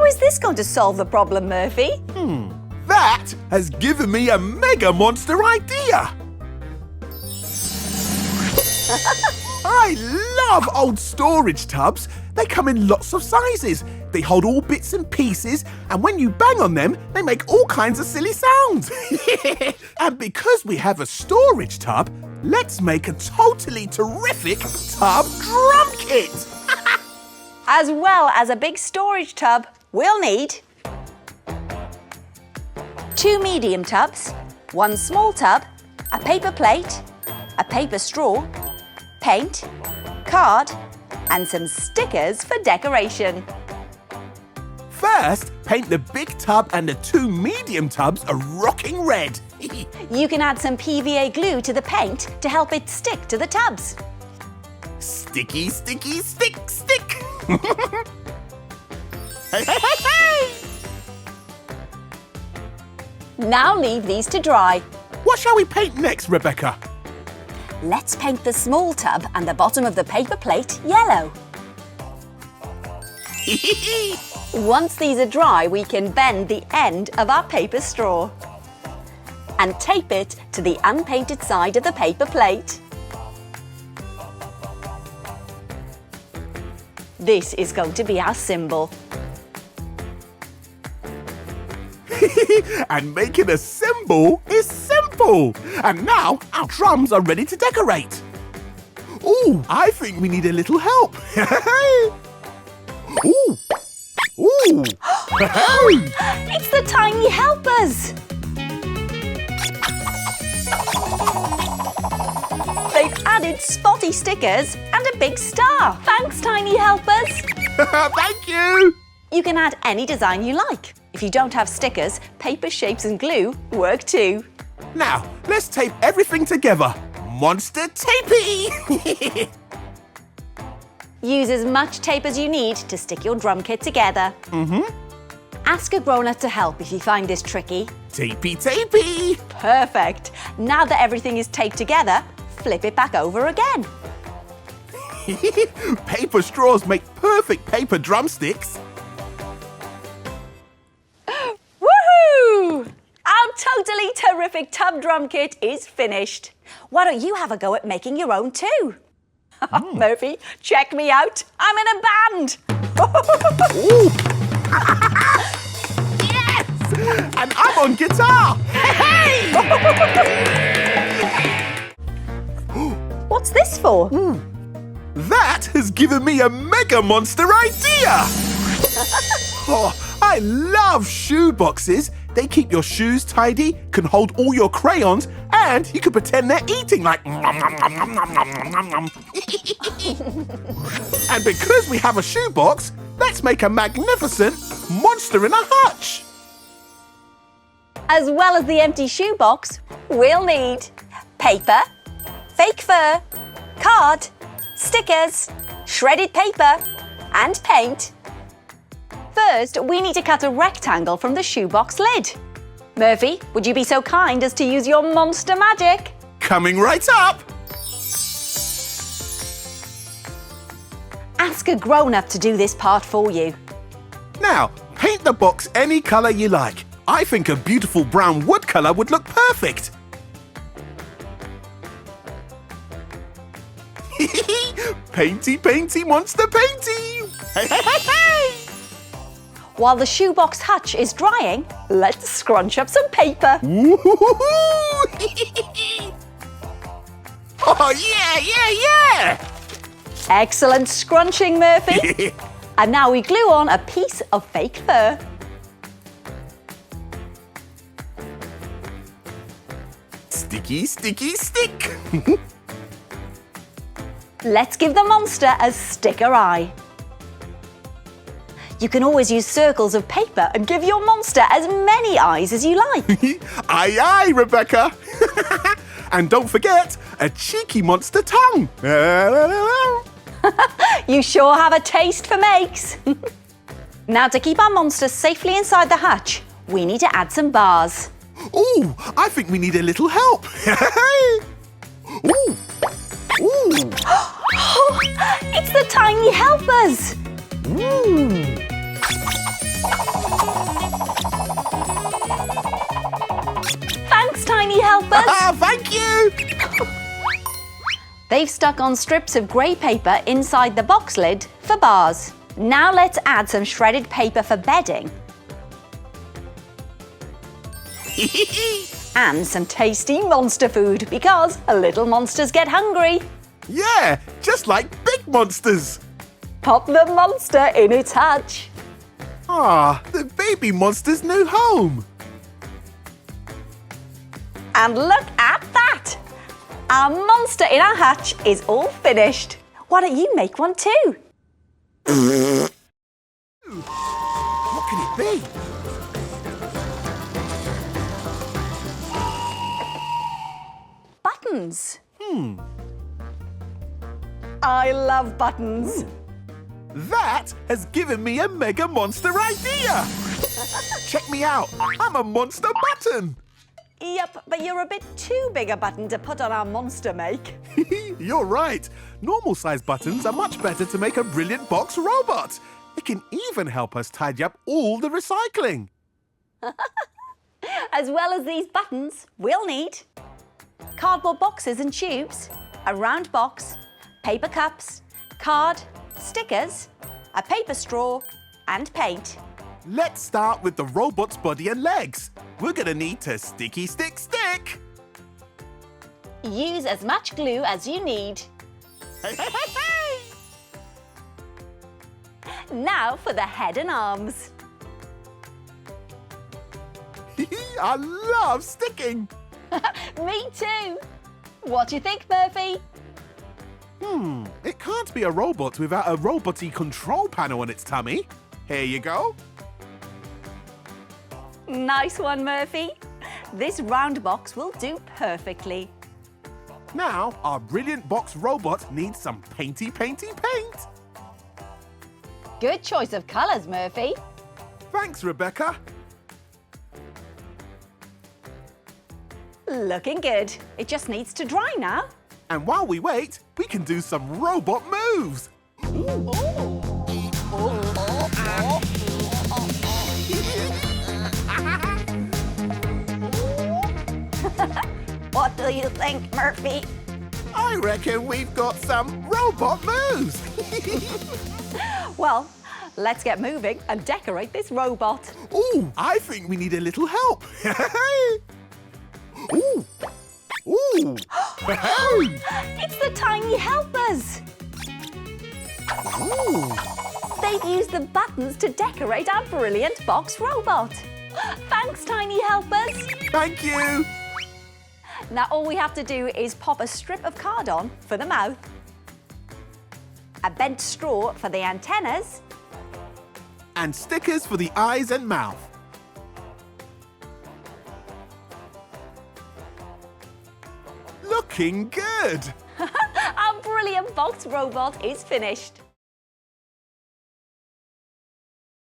is this going to solve the problem, Murphy? That has given me a mega monster idea! I love old storage tubs. They come in lots of sizes. They hold all bits and pieces, and when you bang on them, they make all kinds of silly sounds. And because we have a storage tub, let's make a totally terrific tub drum kit. As well as a big storage tub, we'll need 2 medium tubs, 1 small tub, a paper plate, a paper straw, paint, card, and some stickers for decoration. First, paint the big tub and the 2 medium tubs a rocking red. You can add some PVA glue to the paint to help it stick to the tubs. Sticky, sticky, stick, stick. Hey, hey, hey, hey! Now leave these to dry. What shall we paint next, Rebecca? Let's paint the small tub and the bottom of the paper plate yellow. Once these are dry, we can bend the end of our paper straw and tape it to the unpainted side of the paper plate. This is going to be our symbol. And making a symbol is simple. And now our drums are ready to decorate. Ooh, I think we need a little help. Ooh. Ooh. It's the tiny helpers. They've added spotty stickers and a big star. Thanks, tiny helpers. Thank you. You can add any design you like. If you don't have stickers, paper shapes and glue work too. Now, let's tape everything together. Monster tapey! Use as much tape as you need to stick your drum kit together. Ask a grown-up to help if you find this tricky. Tapey, tapey! Perfect. Now that everything is taped together, flip it back over again. Paper straws make perfect paper drumsticks. Woohoo! Our totally terrific tub drum kit is finished. Why don't you have a go at making your own too? Murphy, check me out. I'm in a band. Ooh. Yes! And I'm on guitar. Hey! What's this for? That has given me a mega monster idea. Oh, I love shoe boxes. They keep your shoes tidy, can hold all your crayons, and you can pretend they're eating like nom, nom, nom, nom, nom, nom, nom, nom. And because we have a shoebox, let's make a magnificent monster in a hutch. As well as the empty shoebox, we'll need paper, fake fur, card, stickers, shredded paper, and paint. First, we need to cut a rectangle from the shoebox lid. Murphy, would you be so kind as to use your monster magic? Coming right up. Ask a grown-up to do this part for you. Now, paint the box any colour you like. I think a beautiful brown wood colour would look perfect. Painty, painty, monster painty! Hey, hey, hey, hey! While the shoebox hutch is drying, let's scrunch up some paper. Oh, yeah! Excellent scrunching, Murphy. And now we glue on a piece of fake fur. Sticky, sticky, stick! Let's give the monster a sticker eye. You can always use circles of paper and give your monster as many eyes as you like. Aye, aye, Rebecca! And don't forget, a cheeky monster tongue! You sure have a taste for makes. Now, to keep our monster safely inside the hutch, we need to add some bars. Ooh, I think we need a little help. Ooh. Ooh. It's the tiny helpers. Thanks, tiny helpers! Thank you! They've stuck on strips of grey paper inside the box lid for bars. Now let's add some shredded paper for bedding. And some tasty monster food because little monsters get hungry. Yeah, just like big monsters. Pop the monster in its hutch. The baby monster's new home. And look at that! Our monster in our hutch is all finished. Why don't you make one too? What can it be? Buttons. I love buttons. That has given me a mega monster idea. Check me out. I'm a monster button. Yep, but you're a bit too big a button to put on our monster make. You're right. Normal size buttons are much better to make a brilliant box robot. It can even help us tidy up all the recycling. As well as these buttons, we'll need cardboard boxes and tubes, a round box, paper cups, card, stickers, a paper straw, and paint. Let's start with the robot's body and legs. We're gonna need to stick. Use as much glue as you need. Hey! Now for the head and arms. I love sticking. Me too. What do you think, Murphy? It can't be a robot without a robot-y control panel on its tummy. Here you go. Nice one, Murphy. This round box will do perfectly. Now, our brilliant box robot needs some painty paint. Good choice of colours, Murphy. Thanks, Rebecca. Looking good. It just needs to dry now. And while we wait, we can do some robot moves. What do you think, Murphy? I reckon we've got some robot moves. Well, let's get moving and decorate this robot. Ooh, I think we need a little help. Ooh. It's the tiny helpers. Ooh. They've used the buttons to decorate our brilliant box robot. Thanks, tiny helpers. Thank you. Now all we have to do is pop a strip of card on for the mouth, a bent straw for the antennas, And stickers for the eyes and mouth. Looking good. our brilliant box robot is finished.